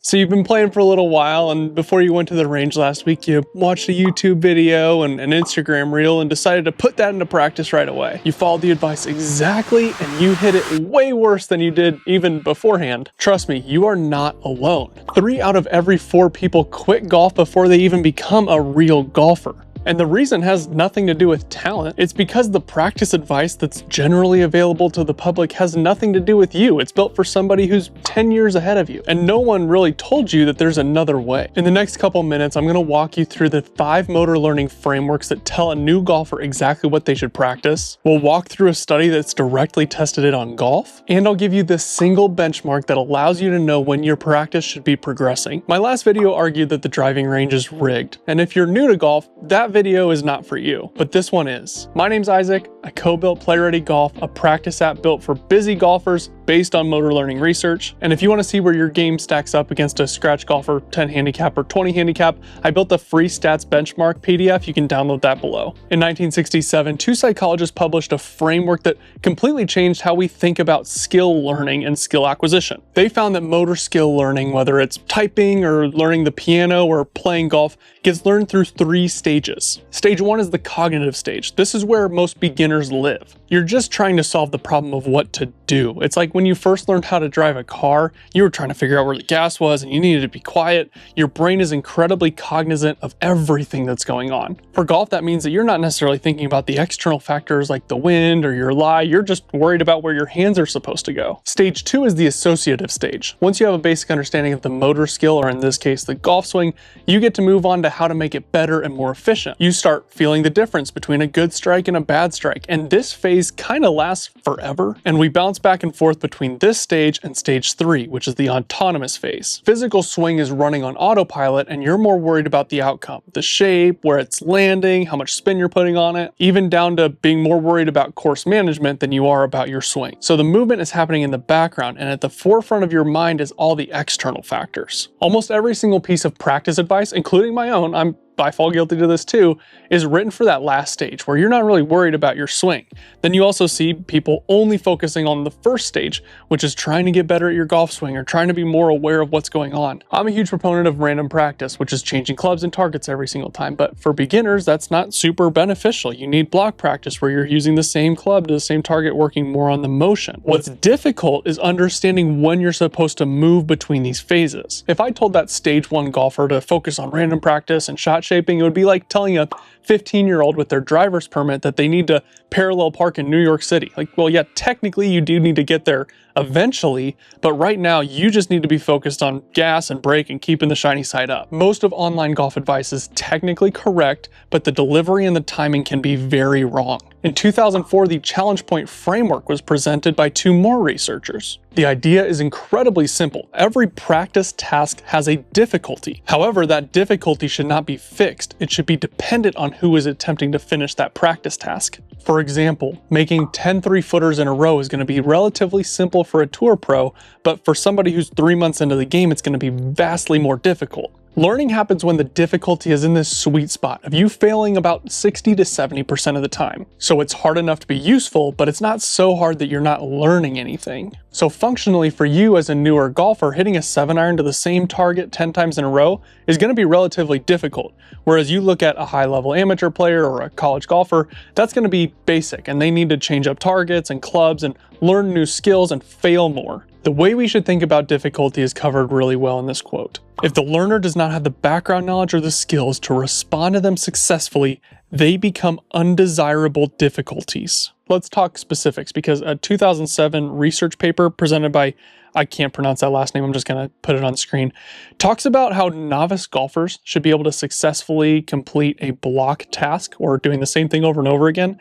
So you've been playing for a little while, and before you went to the range last week, you watched a YouTube video and an Instagram reel and decided to put that into practice right away. You followed the advice exactly, and you hit it way worse than you did even beforehand. Trust me, you are not alone. 3 out of every 4 people quit golf before they even become a real golfer. And the reason has nothing to do with talent. It's because the practice advice that's generally available to the public has nothing to do with you. It's built for somebody who's 10 years ahead of you. And no one really told you that there's another way. In the next couple minutes, I'm going to walk you through the 5 motor learning frameworks that tell a new golfer exactly what they should practice. We'll walk through a study that's directly tested it on golf. And I'll give you the single benchmark that allows you to know when your practice should be progressing. My last video argued that the driving range is rigged. And if you're new to golf, that video is not for you, but this one is. My name's Isaac. I co-built Play Ready Golf, a practice app built for busy golfers based on motor learning research. And if you want to see where your game stacks up against a scratch golfer, 10 handicap or 20 handicap, I built a free stats benchmark PDF. You can download that below. In 1967, 2 psychologists published a framework that completely changed how we think about skill learning and skill acquisition. They found that motor skill learning, whether it's typing or learning the piano or playing golf, gets learned through 3 stages. Stage 1 is the cognitive stage. This is where most beginners live. You're just trying to solve the problem of what to do. It's like when you first learned how to drive a car, you were trying to figure out where the gas was and you needed to be quiet. Your brain is incredibly cognizant of everything that's going on. For golf, that means that you're not necessarily thinking about the external factors like the wind or your lie. You're just worried about where your hands are supposed to go. Stage 2 is the associative stage. Once you have a basic understanding of the motor skill, or in this case, the golf swing, you get to move on to how to make it better and more efficient. You start feeling the difference between a good strike and a bad strike, and this phase kind of lasts forever, and we bounce back and forth between this stage and stage 3, which is the autonomous phase. Physical swing is running on autopilot, and you're more worried about the outcome, the shape, where it's landing, how much spin you're putting on it, even down to being more worried about course management than you are about your swing. So the movement is happening in the background, and at the forefront of your mind is all the external factors. Almost every single piece of practice advice, including my own, I fall guilty to this too, is written for that last stage where you're not really worried about your swing. Then you also see people only focusing on the first stage, which is trying to get better at your golf swing or trying to be more aware of what's going on. I'm a huge proponent of random practice, which is changing clubs and targets every single time, but for beginners, that's not super beneficial. You need block practice where you're using the same club to the same target, working more on the motion. What's difficult is understanding when you're supposed to move between these phases. If I told that stage 1 golfer to focus on random practice and shot shaping, it would be like telling a 15-year-old with their driver's permit that they need to parallel park in New York City. Like, well, yeah, technically you do need to get there eventually, but right now you just need to be focused on gas and brake and keeping the shiny side up. Most of online golf advice is technically correct, but the delivery and the timing can be very wrong. In 2004, the challenge point framework was presented by 2 more researchers. The idea is incredibly simple. Every practice task has a difficulty. However, that difficulty should not be fixed. It should be dependent on who is attempting to finish that practice task. For example, making 10 3-footers in a row is going to be relatively simple for a tour pro, but for somebody who's 3 months into the game, it's going to be vastly more difficult. Learning happens when the difficulty is in this sweet spot of you failing about 60 to 70% of the time. So it's hard enough to be useful, but it's not so hard that you're not learning anything. So functionally for you as a newer golfer, hitting a 7-iron to the same target 10 times in a row is going to be relatively difficult. Whereas you look at a high-level amateur player or a college golfer, that's going to be basic, and they need to change up targets and clubs and learn new skills and fail more. The way we should think about difficulty is covered really well in this quote. If the learner does not have the background knowledge or the skills to respond to them successfully, they become undesirable difficulties. Let's talk specifics, because a 2007 research paper presented by, I can't pronounce that last name, I'm just going to put it on screen, talks about how novice golfers should be able to successfully complete a block task, or doing the same thing over and over again,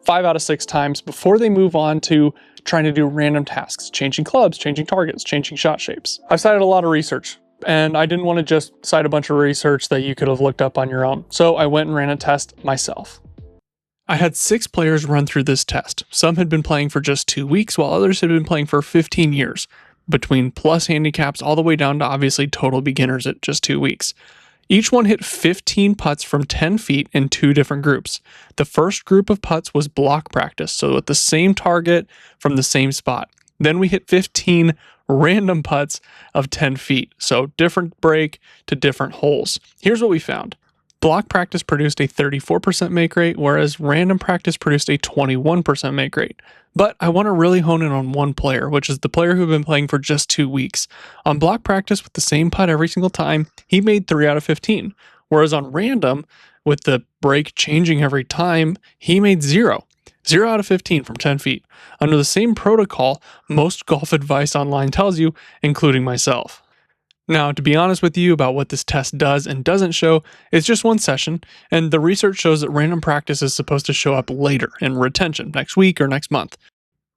5 out of 6 times before they move on to trying to do random tasks, changing clubs, changing targets, changing shot shapes. I've cited a lot of research, and I didn't want to just cite a bunch of research that you could have looked up on your own. So I went and ran a test myself. I had 6 players run through this test. Some had been playing for just 2 weeks, while others had been playing for 15 years, between plus handicaps all the way down to obviously total beginners at just 2 weeks. Each one hit 15 putts from 10 feet in 2 different groups. The first group of putts was block practice, so at the same target from the same spot. Then we hit 15 random putts of 10 feet. So different break to different holes. Here's what we found. Block practice produced a 34% make rate, whereas random practice produced a 21% make rate. But I want to really hone in on one player, which is the player who'd been playing for just 2 weeks. On block practice with the same putt every single time, he made 3 out of 15. Whereas on random, with the break changing every time, he made 0. 0 out of 15 from 10 feet. Under the same protocol, most golf advice online tells you, including myself. Now, to be honest with you about what this test does and doesn't show, it's just one session, and the research shows that random practice is supposed to show up later in retention, next week or next month.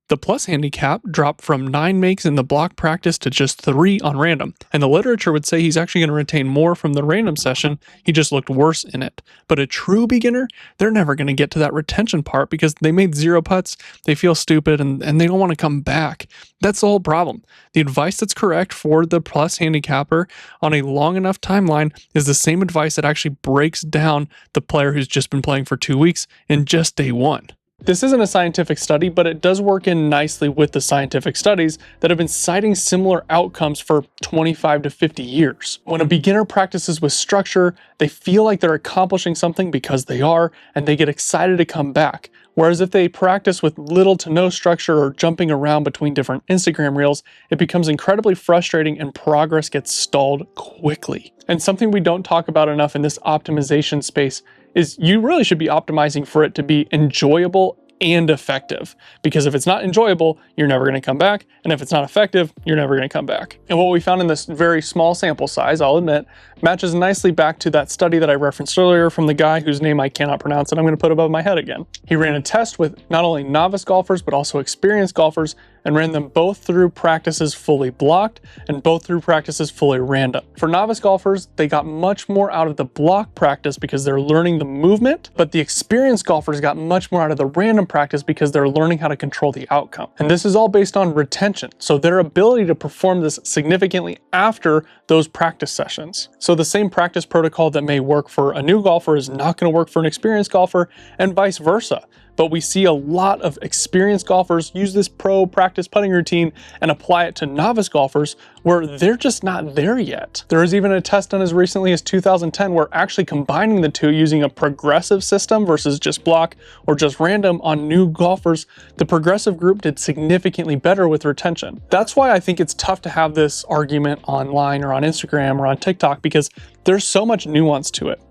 The plus handicap dropped from 9 makes in the block practice to just 3 on random, and the literature would say he's actually going to retain more from the random session, he just looked worse in it. But a true beginner, they're never going to get to that retention part because they made 0 putts, they feel stupid, and they don't want to come back. That's the whole problem. The advice that's correct for the plus handicapper on a long enough timeline is the same advice that actually breaks down the player who's just been playing for 2 weeks in just day 1. This isn't a scientific study, but it does work in nicely with the scientific studies that have been citing similar outcomes for 25 to 50 years. When a beginner practices with structure, they feel like they're accomplishing something because they are, and they get excited to come back. Whereas if they practice with little to no structure or jumping around between different Instagram reels, it becomes incredibly frustrating and progress gets stalled quickly. And something we don't talk about enough in this optimization space is you really should be optimizing for it to be enjoyable and effective. Because if it's not enjoyable, you're never going to come back. And if it's not effective, you're never going to come back. And what we found in this very small sample size, I'll admit, matches nicely back to that study that I referenced earlier from the guy whose name I cannot pronounce and I'm going to put above my head again. He ran a test with not only novice golfers, but also experienced golfers and ran them both through practices fully blocked and both through practices fully random. For novice golfers, they got much more out of the block practice because they're learning the movement, but the experienced golfers got much more out of the random practice because they're learning how to control the outcome. And this is all based on retention, so their ability to perform this significantly after those practice sessions. So the same practice protocol that may work for a new golfer is not going to work for an experienced golfer, and vice versa. But we see a lot of experienced golfers use this pro practice putting routine and apply it to novice golfers where they're just not there yet. There was even a test done as recently as 2010 where actually combining the two using a progressive system versus just block or just random on new golfers, the progressive group did significantly better with retention. That's why I think it's tough to have this argument online or on Instagram or on TikTok because there's so much nuance to it.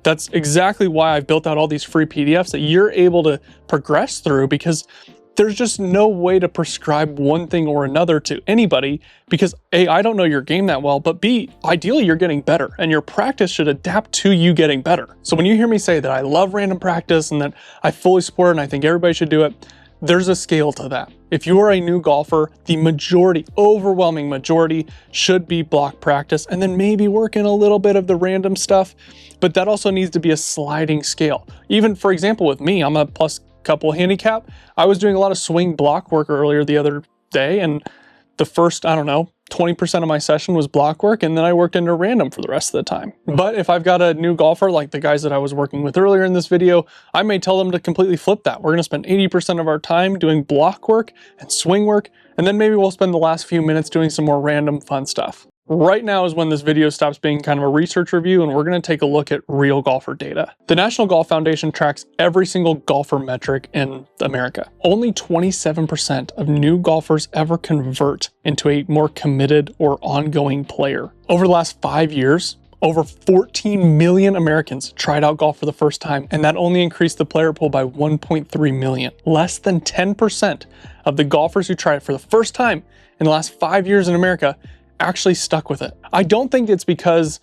That's exactly why I've built out all these free PDFs that you're able to progress through because there's just no way to prescribe one thing or another to anybody because A, I don't know your game that well, but B, ideally you're getting better and your practice should adapt to you getting better. So when you hear me say that I love random practice and that I fully support it and I think everybody should do it, there's a scale to that. If you are a new golfer, the majority, overwhelming majority, should be block practice and then maybe work in a little bit of the random stuff, but that also needs to be a sliding scale. Even for example with me, I'm a plus couple handicap. I was doing a lot of swing block work earlier the other day and the first, 20% of my session was block work and then I worked into random for the rest of the time. But if I've got a new golfer like the guys that I was working with earlier in this video, I may tell them to completely flip that. We're going to spend 80% of our time doing block work and swing work, and then maybe we'll spend the last few minutes doing some more random fun stuff. Right now is when this video stops being kind of a research review and we're going to take a look at real golfer data. The National Golf Foundation tracks every single golfer metric in America. Only 27% of new golfers ever convert into a more committed or ongoing player. Over the last 5 years, over 14 million Americans tried out golf for the first time, and that only increased the player pool by 1.3 million. Less than 10% of the golfers who tried it for the first time in the last 5 years in America actually stuck with it. I don't think it's because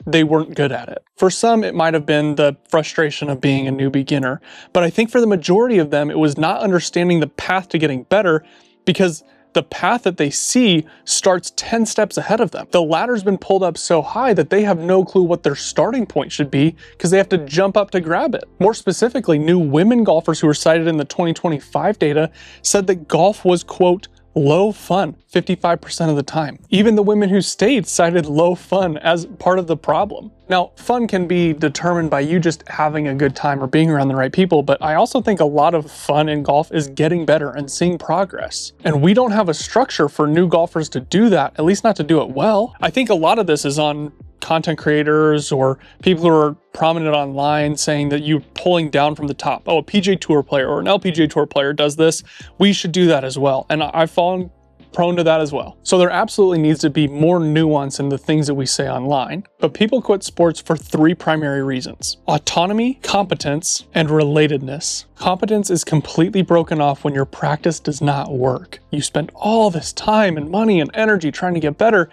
they weren't good at it. For some, it might have been the frustration of being a new beginner, but I think for the majority of them, it was not understanding the path to getting better because the path that they see starts 10 steps ahead of them. The ladder's been pulled up so high that they have no clue what their starting point should be because they have to jump up to grab it. More specifically, new women golfers who were cited in the 2025 data said that golf was, quote, low fun 55% of the time. Even the women who stayed cited low fun as part of the problem. Now, fun can be determined by you just having a good time or being around the right people, but I also think a lot of fun in golf is getting better and seeing progress. And we don't have a structure for new golfers to do that, at least not to do it well. I think a lot of this is on content creators or people who are prominent online saying that you're pulling down from the top. Oh, a PGA Tour player or an LPGA Tour player does this. We should do that as well. And I've fallen prone to that as well. So there absolutely needs to be more nuance in the things that we say online. But people quit sports for 3 primary reasons: autonomy, competence, and relatedness. Competence is completely broken off when your practice does not work. You spend all this time and money and energy trying to get better,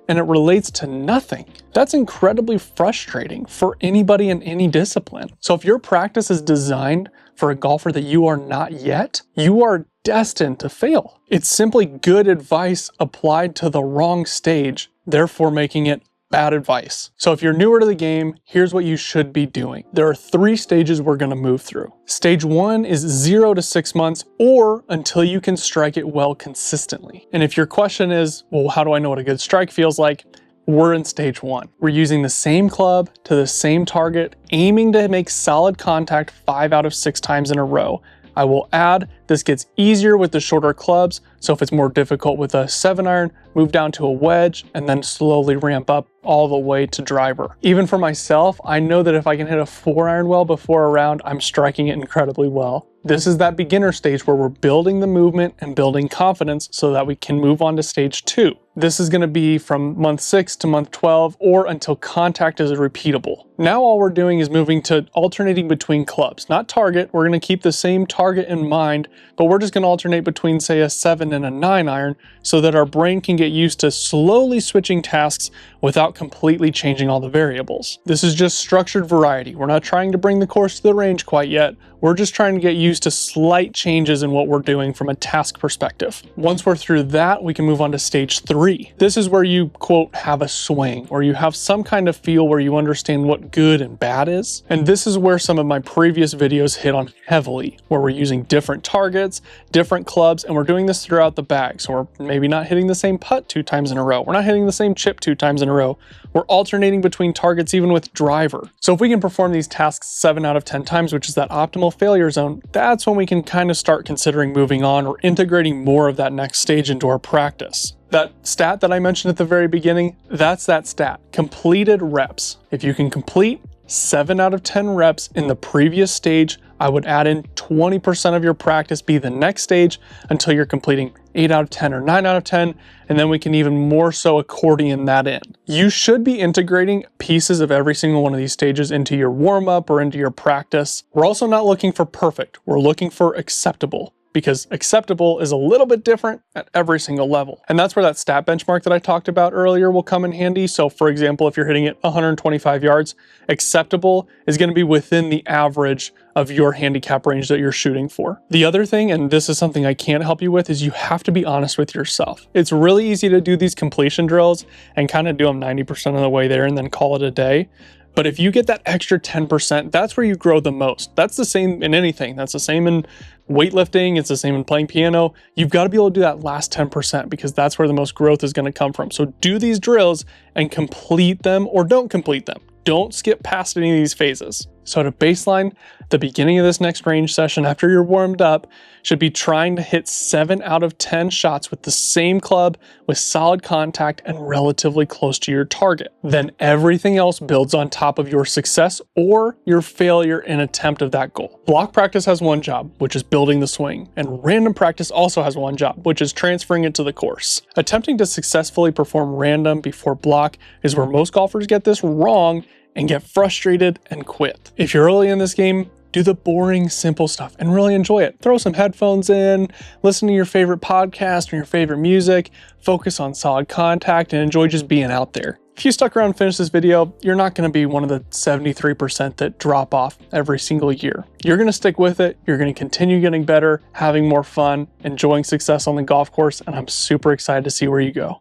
and it relates to nothing. That's incredibly frustrating for anybody in any discipline. So if your practice is designed for a golfer that you are not yet, you are destined to fail. It's simply good advice applied to the wrong stage, therefore making it bad advice. So if you're newer to the game, here's what you should be doing. There are 3 stages we're gonna move through. Stage 1 is 0 to 6 months or until you can strike it well consistently. And if your question is, well, how do I know what a good strike feels like? We're in stage 1. We're using the same club to the same target, aiming to make solid contact 5 out of 6 times in a row. I will add, this gets easier with the shorter clubs, so if it's more difficult with a 7-iron, move down to a wedge, and then slowly ramp up all the way to driver. Even for myself, I know that if I can hit a 4-iron well before a round, I'm striking it incredibly well. This is that beginner stage where we're building the movement and building confidence so that we can move on to stage 2. This is going to be from month 6 to month 12 or until contact is repeatable. Now all we're doing is moving to alternating between clubs, not target. We're going to keep the same target in mind, but we're just going to alternate between, say, a 7 and a 9-iron so that our brain can get used to slowly switching tasks without completely changing all the variables. This is just structured variety. We're not trying to bring the course to the range quite yet. We're just trying to get used to slight changes in what we're doing from a task perspective. Once we're through that, we can move on to stage 3. This is where you, quote, have a swing, or you have some kind of feel where you understand what good and bad is. And this is where some of my previous videos hit on heavily, where we're using different targets, different clubs, and we're doing this throughout the bag. So we're maybe not hitting the same putt 2 times in a row. We're not hitting the same chip 2 times in a row. We're alternating between targets even with driver. So if we can perform these tasks 7 out of 10 times, which is that optimal failure zone, that's when we can kind of start considering moving on or integrating more of that next stage into our practice. That stat that I mentioned at the very beginning, that's that stat, completed reps. If you can complete 7 out of 10 reps in the previous stage, I would add in 20% of your practice be the next stage until you're completing 8 out of 10 or 9 out of 10, and then we can even more so accordion that in. You should be integrating pieces of every single one of these stages into your warm-up or into your practice. We're also not looking for perfect, we're looking for acceptable, because acceptable is a little bit different at every single level. And that's where that stat benchmark that I talked about earlier will come in handy. So for example, if you're hitting it 125 yards, acceptable is going to be within the average of your handicap range that you're shooting for. The other thing, and this is something I can't help you with, is you have to be honest with yourself. It's really easy to do these completion drills and kind of do them 90% of the way there and then call it a day. But if you get that extra 10%, that's where you grow the most. That's the same in anything. That's the same in weightlifting. It's the same in playing piano. You've got to be able to do that last 10% because that's where the most growth is going to come from. So do these drills and complete them or don't complete them. Don't skip past any of these phases. So to baseline, the beginning of this next range session after you're warmed up should be trying to hit 7 out of 10 shots with the same club with solid contact and relatively close to your target. Then everything else builds on top of your success or your failure in attempt of that goal. Block practice has one job, which is building the swing, and random practice also has one job, which is transferring it to the course. Attempting to successfully perform random before block is where most golfers get this wrong and get frustrated and quit. If you're early in this game, do the boring, simple stuff and really enjoy it. Throw some headphones in, listen to your favorite podcast or your favorite music, focus on solid contact, and enjoy just being out there. If you stuck around and finished this video, you're not going to be one of the 73% that drop off every single year. You're going to stick with it. You're going to continue getting better, having more fun, enjoying success on the golf course, and I'm super excited to see where you go.